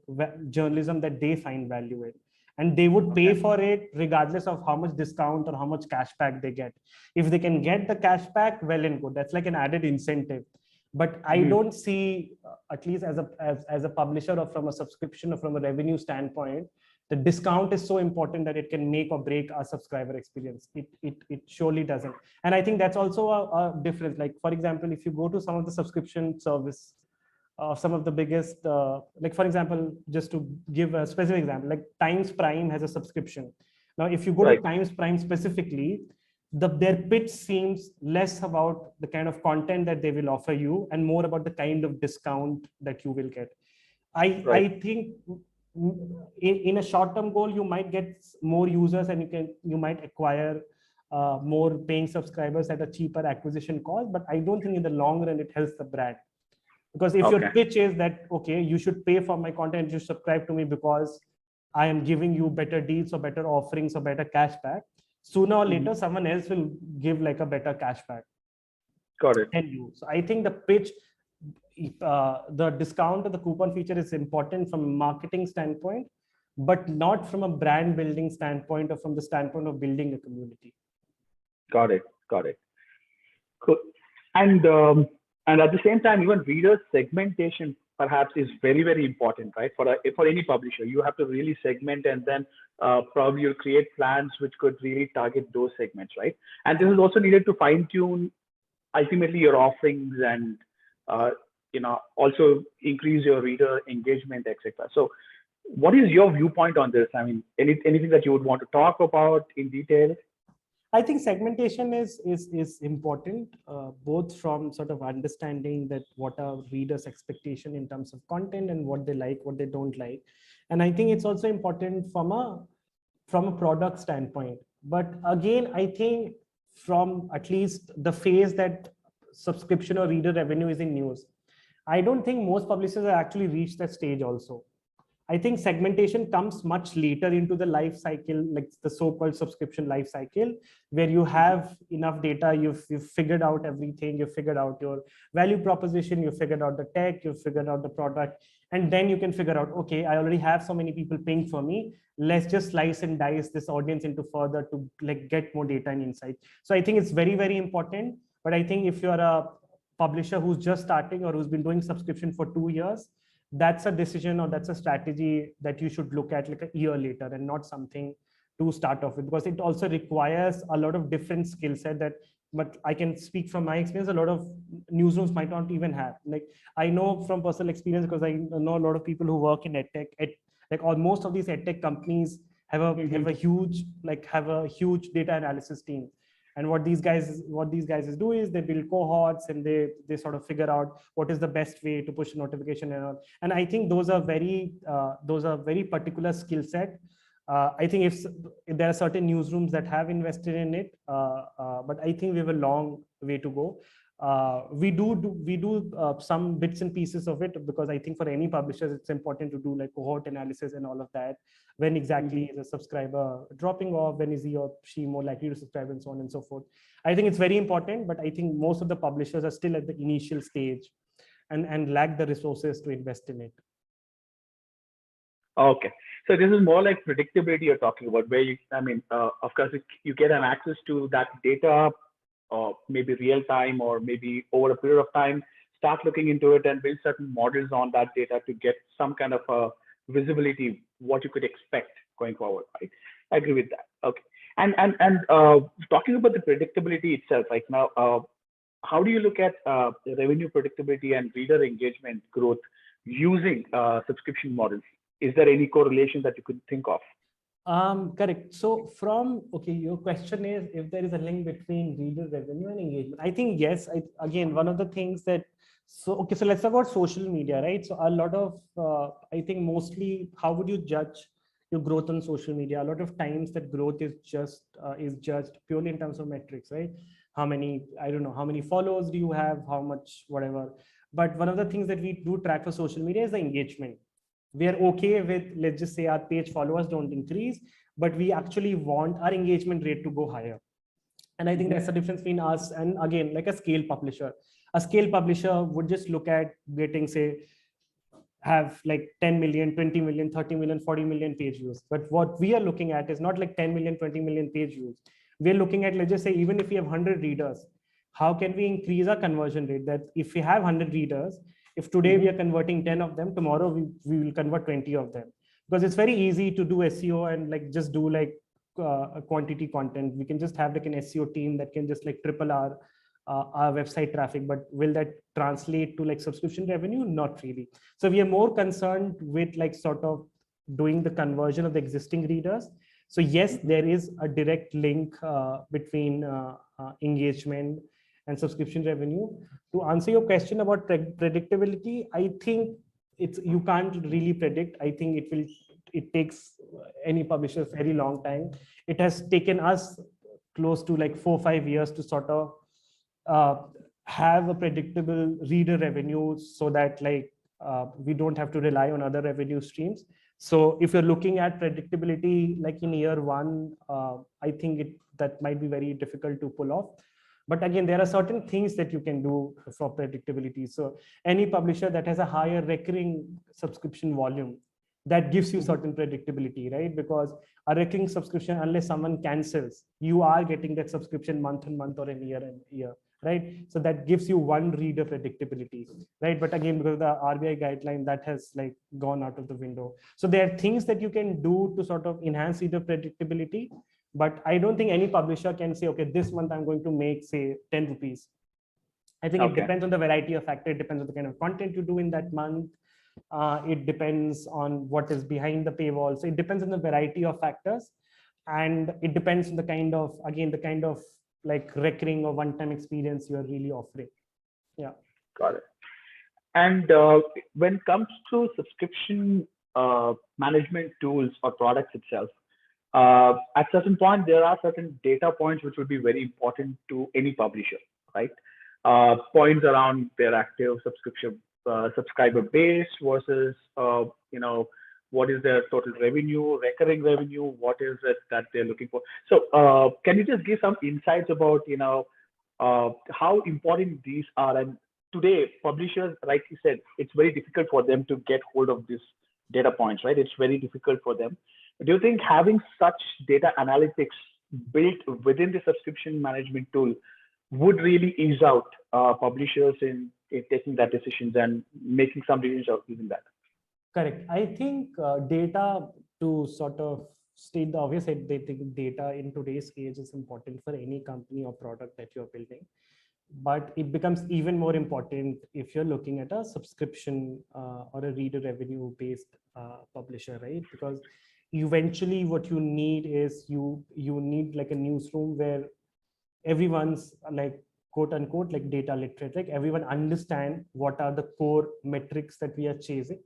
journalism that they find value in, and they would pay for it regardless of how much discount or how much cashback they get. If they can get the cashback, well and good. That's like an added incentive. But I don't see, at least as a publisher or from a subscription or from a revenue standpoint, the discount is so important that it can make or break our subscriber experience. It surely doesn't. And I think that's also a difference. Like, for example, if you go to some of the subscription service, some of the biggest, like, for example, just to give a specific example, like Times Prime has a subscription. Now, if you go to Times Prime specifically, their pitch seems less about the kind of content that they will offer you and more about the kind of discount that you will get. I think in a short-term goal, you might get more users and you might acquire more paying subscribers at a cheaper acquisition cost, but I don't think in the long run it helps the brand. Because if your pitch is that, okay, you should pay for my content, you subscribe to me because I am giving you better deals or better offerings or better cashback, sooner or later, someone else will give like a better cashback. Got it. And you. So I think the pitch, the discount or the coupon feature is important from a marketing standpoint, but not from a brand building standpoint or from the standpoint of building a community. Got it. Cool. And at the same time, even reader segmentation perhaps is very, very important, right? For any publisher, you have to really segment, and then probably you'll create plans which could really target those segments, right? And this is also needed to fine tune ultimately your offerings and also increase your reader engagement, etc. So, what is your viewpoint on this? I mean, anything that you would want to talk about in detail? I think segmentation is important, both from sort of understanding that what are readers' expectation in terms of content and what they like, what they don't like, and I think it's also important from a product standpoint. But again, I think from at least the phase that subscription or reader revenue is in news, I don't think most publishers have actually reached that stage also. I think segmentation comes much later into the life cycle, like the so-called subscription life cycle, where you have enough data, you've figured out everything, you've figured out your value proposition, you've figured out the tech, you've figured out the product, and then you can figure out, okay, I already have so many people paying for me. Let's just slice and dice this audience into further to like get more data and insight. So I think it's very, very important. But I think if you're a publisher who's just starting or who's been doing subscription for 2 years, that's a decision or that's a strategy that you should look at like a year later and not something to start off with, because it also requires a lot of different skill set that, but I can speak from my experience, a lot of newsrooms might not even have. Like I know from personal experience, because I know a lot of people who work in edtech, like most of these edtech companies have a huge data analysis team. And what these guys do is they build cohorts and they sort of figure out what is the best way to push a notification and all. And I think those are very particular skill set. I think if there are certain newsrooms that have invested in it, but I think we have a long way to go. We do some bits and pieces of it, because I think for any publishers it's important to do like cohort analysis and all of that. When exactly is a subscriber dropping off, when is he or she more likely to subscribe, and so on and so forth. I think it's very important, but I think most of the publishers are still at the initial stage and lack the resources to invest in it. Okay, so this is more like predictability you're talking about, where of course, you get an access to that data, or maybe real time, or maybe over a period of time, start looking into it and build certain models on that data to get some kind of a visibility, what you could expect going forward, right? I agree with that. Okay, and talking about the predictability itself, right now, how do you look at revenue predictability and reader engagement growth using subscription models? Is there any correlation that you could think of? Correct. So your question is if there is a link between reader revenue and engagement. I think yes. Again, one of the things that, so let's talk about social media, right? So a lot of, I think mostly, how would you judge your growth on social media? A lot of times that growth is judged purely in terms of metrics, right? How many followers do you have? How much, whatever. But one of the things that we do track for social media is the engagement. We are okay with, let's just say our page followers don't increase, but we actually want our engagement rate to go higher. And I think that's the difference between us and, again, like a scale publisher. A scale publisher would just look at getting, say, have like 10 million, 20 million, 30 million, 40 million page views. But what we are looking at is not like 10 million, 20 million page views. We're looking at, let's just say, even if we have 100 readers, how can we increase our conversion rate? That if we have 100 readers, if today we are converting 10 of them, tomorrow we will convert 20 of them. Because it's very easy to do SEO and like just do like quantity content. We can just have like an SEO team that can just like triple our website traffic, but will that translate to like subscription revenue? Not really. So we are more concerned with like sort of doing the conversion of the existing readers. So yes, there is a direct link between engagement and subscription revenue. To answer your question about predictability, I think you can't really predict. I think it takes any publisher a very long time. It has taken us close to like 4 or 5 years to sort of have a predictable reader revenue, so that like we don't have to rely on other revenue streams. So if you're looking at predictability like in year one, I think that might be very difficult to pull off. But again, there are certain things that you can do for predictability. So any publisher that has a higher recurring subscription volume, that gives you certain predictability, right? Because a recurring subscription, unless someone cancels, you are getting that subscription month and month or in year, right? So that gives you one reader predictability, right? But again, because of the RBI guideline, that has like gone out of the window. So there are things that you can do to sort of enhance reader predictability. But I don't think any publisher can say, okay, this month I'm going to make, say, 10 rupees. I think it depends on the variety of factors. It depends on the kind of content you do in that month. It depends on what is behind the paywall. So it depends on the variety of factors. And it depends on the kind of, again, the kind of like recurring or one-time experience you are really offering. Yeah. Got it. And when it comes to subscription management tools or products itself, at certain point, there are certain data points which would be very important to any publisher, right? Points around their active subscription subscriber base versus, what is their total revenue, recurring revenue, what is it that they're looking for. So can you just give some insights about, how important these are? And today, publishers, like you said, it's very difficult for them to get hold of these data points, right? It's very difficult for them. Do you think having such data analytics built within the subscription management tool would really ease out publishers in taking that decisions and making some decisions of using that? Correct. I think data, to sort of state the obvious, I think data in today's age is important for any company or product that you're building. But it becomes even more important if you're looking at a subscription or a reader revenue based publisher, right? Because eventually what you need is you need like a newsroom where everyone's like quote unquote like data literate, like everyone understand what are the core metrics that we are chasing,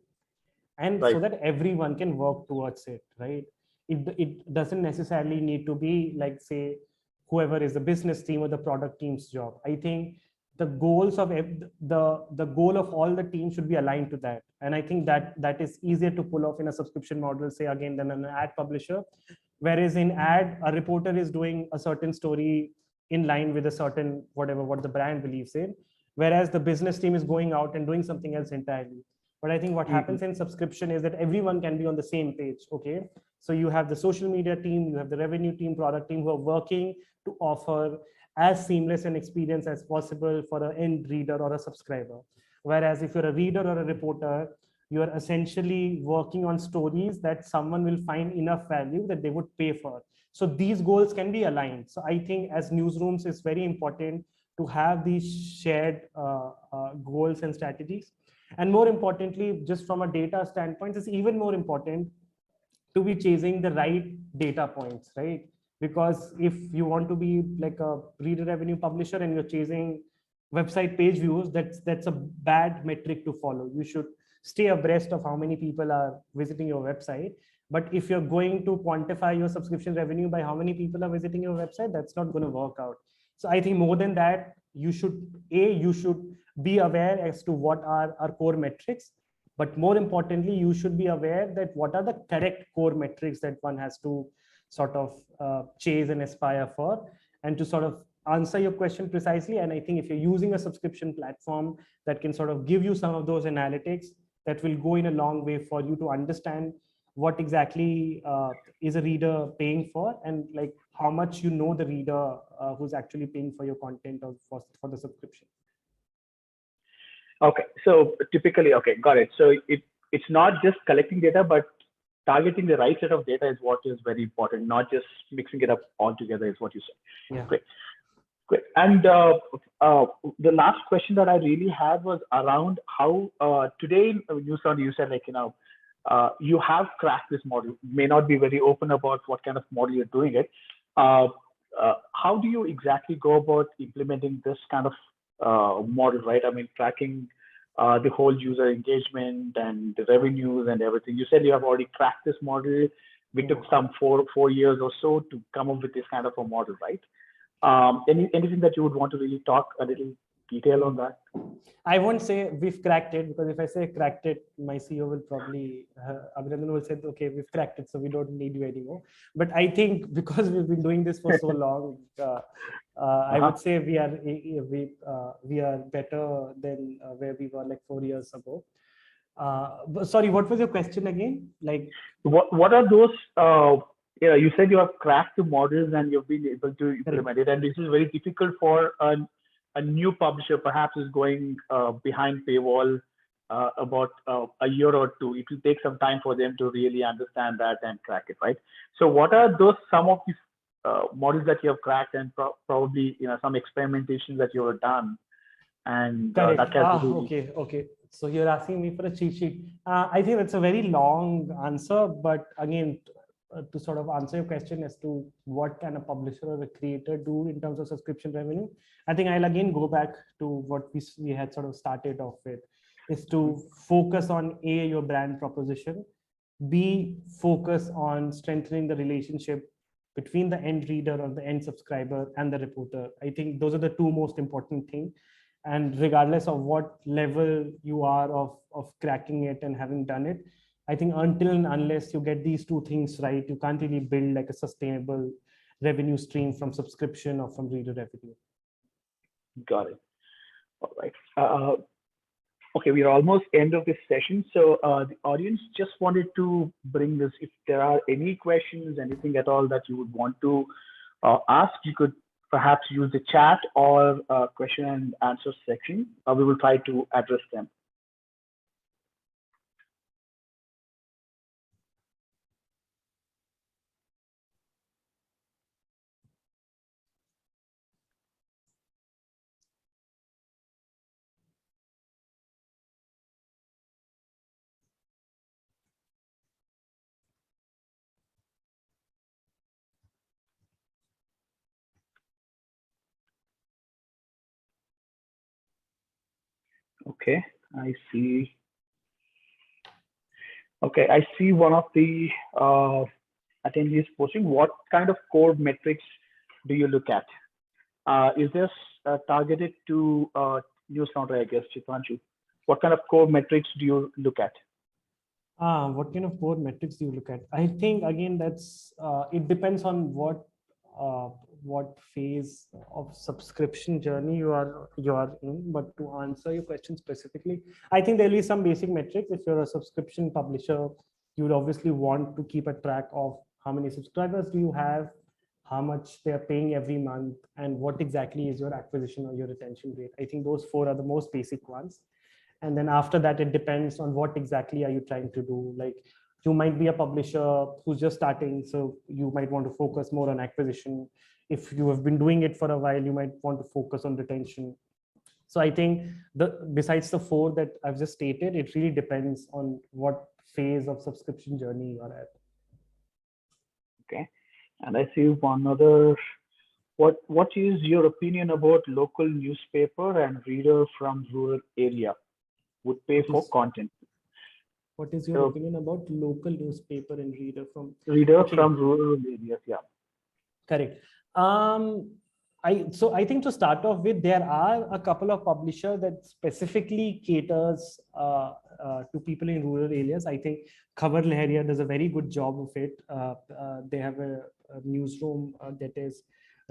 and Right. so that everyone can work towards it, right? It doesn't necessarily need to be like, say, whoever is the business team or the product team's job. I think the goals of the goal of all the teams should be aligned to that, and I think that is easier to pull off in a subscription model, say, again, than an ad publisher. Whereas in ad, a reporter is doing a certain story in line with a certain whatever what the brand believes in, whereas the business team is going out and doing something else entirely. But I think what happens in subscription is that everyone can be on the same page. Okay, so you have the social media team, you have the revenue team, product team, who are working to offer as seamless an experience as possible for an end reader or a subscriber. Whereas if you're a reader or a reporter, you are essentially working on stories that someone will find enough value that they would pay for. So these goals can be aligned. So I think as newsrooms, it's very important to have these shared goals and strategies. And more importantly, just from a data standpoint, it's even more important to be chasing the right data points, right? Because if you want to be like a reader revenue publisher and you're chasing website page views, that's a bad metric to follow. You should stay abreast of how many people are visiting your website. But if you're going to quantify your subscription revenue by how many people are visiting your website, that's not going to work out. So I think more than that, you should be aware as to what are our core metrics. But more importantly, you should be aware that what are the correct core metrics that one has to sort of chase and aspire for, and to sort of answer your question precisely. And I think if you're using a subscription platform that can sort of give you some of those analytics, that will go in a long way for you to understand what exactly is a reader paying for, and like how much the reader who's actually paying for your content or for the subscription. Okay, so typically, okay, got it. So it's not just collecting data, but targeting the right set of data is what is very important, not just mixing it up all together is what you said. Yeah. Great. Great. And the last question that I really had was around how today you said like, you have cracked this model, may not be very open about what kind of model you're doing it. How do you exactly go about implementing this kind of model, right? I mean, tracking the whole user engagement and the revenues and everything. You said you have already cracked this model. We took some four years or so to come up with this kind of a model, right? Anything that you would want to really talk a little detail on that? I won't say we've cracked it, because if I say cracked it, my CEO will probably, Abhinandan will say, okay, we've cracked it, so we don't need you anymore. But I think because we've been doing this for so long, I would say we are better than where we were like 4 years ago. Sorry, what was your question again? Like, what are those? You said you have cracked the models and you've been able to implement it, and this is very difficult for a new publisher, perhaps is going behind paywall about a year or two. It will take some time for them to really understand that and crack it, right? So what are those some of these models that you have cracked, and probably some experimentations that you have done, and that has okay. So you're asking me for a cheat sheet. I think that's a very long answer, but again, to sort of answer your question as to what can a publisher or a creator do in terms of subscription revenue, I think I'll again go back to what we had sort of started off with, is to focus on A, your brand proposition, B, focus on strengthening the relationship between the end reader or the end subscriber and the reporter. I think those are the two most important things. And regardless of what level you are of cracking it and having done it, I think until and unless you get these two things right, you can't really build like a sustainable revenue stream from subscription or from reader revenue. Got it. All right. Okay, we are almost end of this session. So the audience just wanted to bring this. If there are any questions, anything at all that you would want to ask, you could perhaps use the chat or question and answer section. We will try to address them. Okay, I see. Okay, I see one of the attendees posting. What kind of core metrics do you look at? Is this targeted to Newslaundry, I guess, Chitranshu? What kind of core metrics do you look at? What kind of core metrics do you look at? I think again that's it depends on what phase of subscription journey you are in. But to answer your question specifically, I think there'll be some basic metrics. If you're a subscription publisher, you would obviously want to keep a track of how many subscribers do you have, how much they are paying every month, and what exactly is your acquisition or your retention rate. I think those four are the most basic ones. And then after that, it depends on what exactly are you trying to do. Like you might be a publisher who's just starting, so you might want to focus more on acquisition. If you have been doing it for a while, you might want to focus on retention. So I think besides the four that I've just stated, it really depends on what phase of subscription journey you are at. Okay, and I see one other. What is your opinion about local newspaper and reader from rural area would pay for content? What is your opinion about local newspaper and reader from rural areas? Yeah, correct. I think to start off with, there are a couple of publishers that specifically caters to people in rural areas. I think Khabar Lahariya does a very good job of it. They have a newsroom that is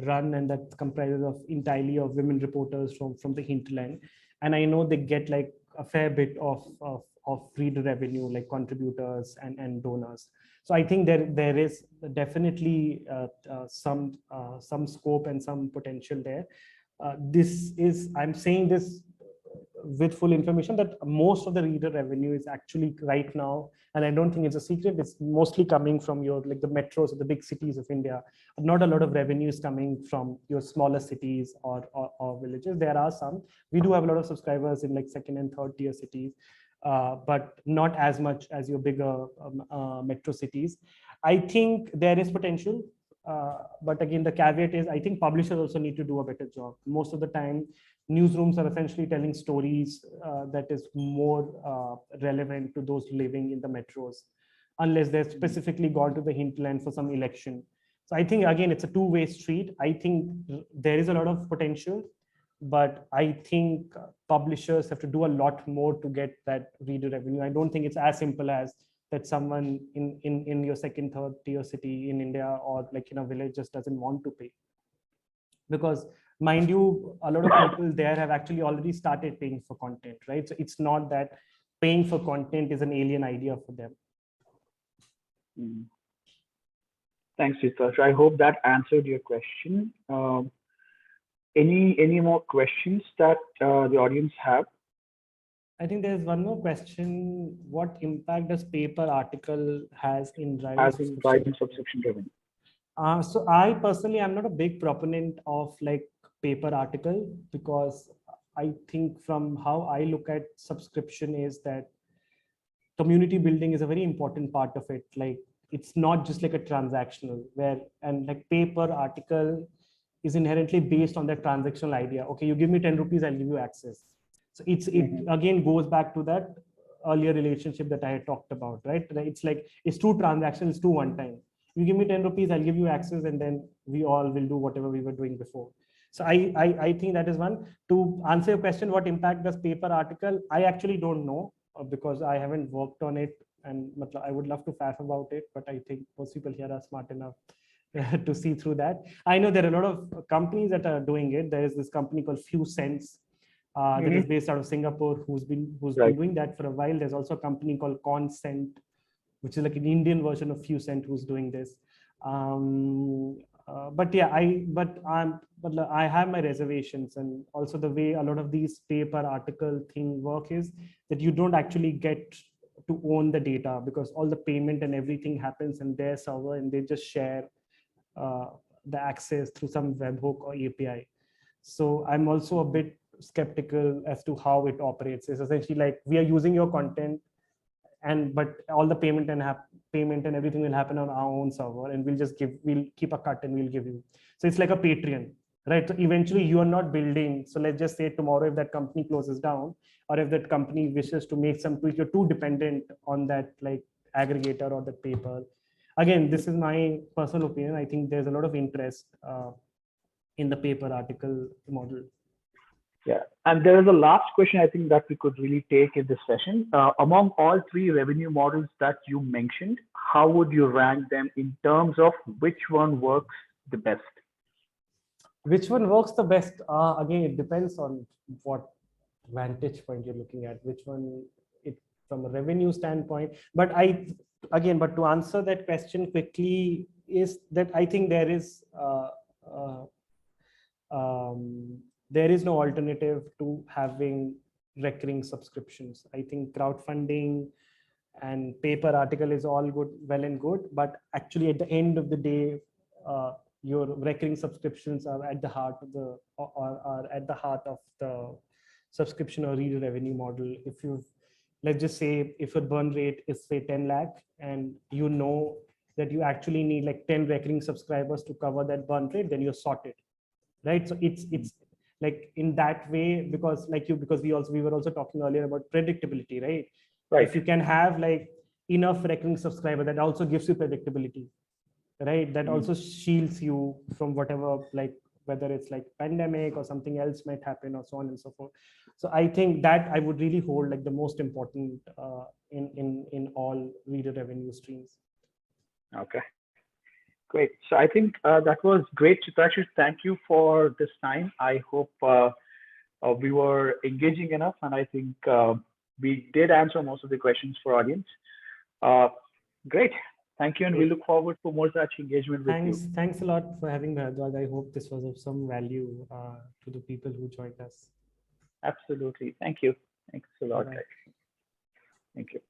run and that comprises of entirely of women reporters from the hinterland, and I know they get like a fair bit of reader revenue, like contributors and donors. So I think there is definitely some scope and some potential there. I'm saying this with full information that most of the reader revenue is actually right now, and I don't think it's a secret, it's mostly coming from your like the metros or the big cities of India. Not a lot of revenue is coming from your smaller cities or villages. There are some. We do have a lot of subscribers in like second and third tier cities, but not as much as your bigger metro cities. I think there is potential, but again, the caveat is I think publishers also need to do a better job. Most of the time, newsrooms are essentially telling stories that is more relevant to those living in the metros, unless they're specifically gone to the hinterland for some election. So I think, again, it's a two-way street. I think there is a lot of potential, but I think publishers have to do a lot more to get that reader revenue. I don't think it's as simple as that someone in your second, third tier city in India or like in a village just doesn't want to pay. Because mind you, a lot of people there have actually already started paying for content, right? So it's not that paying for content is an alien idea for them. Thanks, Chitranshu. I hope that answered your question. Any more questions that the audience have? I think there's one more question. What impact does paper article has in driving subscription revenue? So I personally, I'm not a big proponent of like paper article, because I think from how I look at subscription is that community building is a very important part of it. Like it's not just like a transactional and like paper article is inherently based on that transactional idea. Okay, you give me 10 rupees, I'll give you access. So it again goes back to that earlier relationship that I had talked about, right? It's like, it's two transactions, two one time. You give me 10 rupees, I'll give you access, and then we all will do whatever we were doing before. So I think that is one. To answer your question, what impact does paper article? I actually don't know because I haven't worked on it, and I would love to faff about it, but I think most people here are smart enough to see through that. I know there are a lot of companies that are doing it. There is this company called Few Cents that is based out of Singapore, who's been doing that for a while. There's also a company called Consent, which is like an Indian version of Few Cent, who's doing this. But yeah, I have my reservations, and also the way a lot of these paper article thing work is that you don't actually get to own the data, because all the payment and everything happens in their server, and they just share the access through some webhook or API. So I'm also a bit skeptical as to how it operates. It's essentially like, we are using your content, but all the payment and everything will happen on our own server, and we'll keep a cut and we'll give you. So it's like a Patreon, right? So eventually you are not building. So let's just say tomorrow, if that company closes down, or if that company wishes to make some tweak, you're too dependent on that like aggregator or the paper. Again, this is my personal opinion. I think there's a lot of interest in the paper article model. Yeah, and there is a last question I think that we could really take in this session. Among all three revenue models that you mentioned, how would you rank them in terms of which one works the best? Which one works the best? Again, it depends on what vantage point you're looking at, which one from a revenue standpoint. But to answer that question quickly, is that I think there is no alternative to having recurring subscriptions. I think crowdfunding and paper article is all good, well and good, but actually at the end of the day, your recurring subscriptions are at the heart of the subscription or reader revenue model. Let's just say if your burn rate is say 10 lakh, and you know that you actually need like 10 recurring subscribers to cover that burn rate, then you're sorted, right? So it's like in that way, because we were also talking earlier about predictability, right? Right. If you can have like enough recurring subscriber, that also gives you predictability, right? That also shields you from whatever, like whether it's like pandemic or something else might happen, or so on and so forth. So I think that I would really hold like the most important in all reader revenue streams. Okay, great. So I think that was great, Chitranshu. Thank you for this time. I hope we were engaging enough, and I think we did answer most of the questions for audience. Great. Thank you, and we look forward for more such engagement with you. Thanks a lot for having me, Bharadwaj. I hope this was of some value to the people who joined us. Absolutely. Thank you. Thanks a lot, guys. Thank you.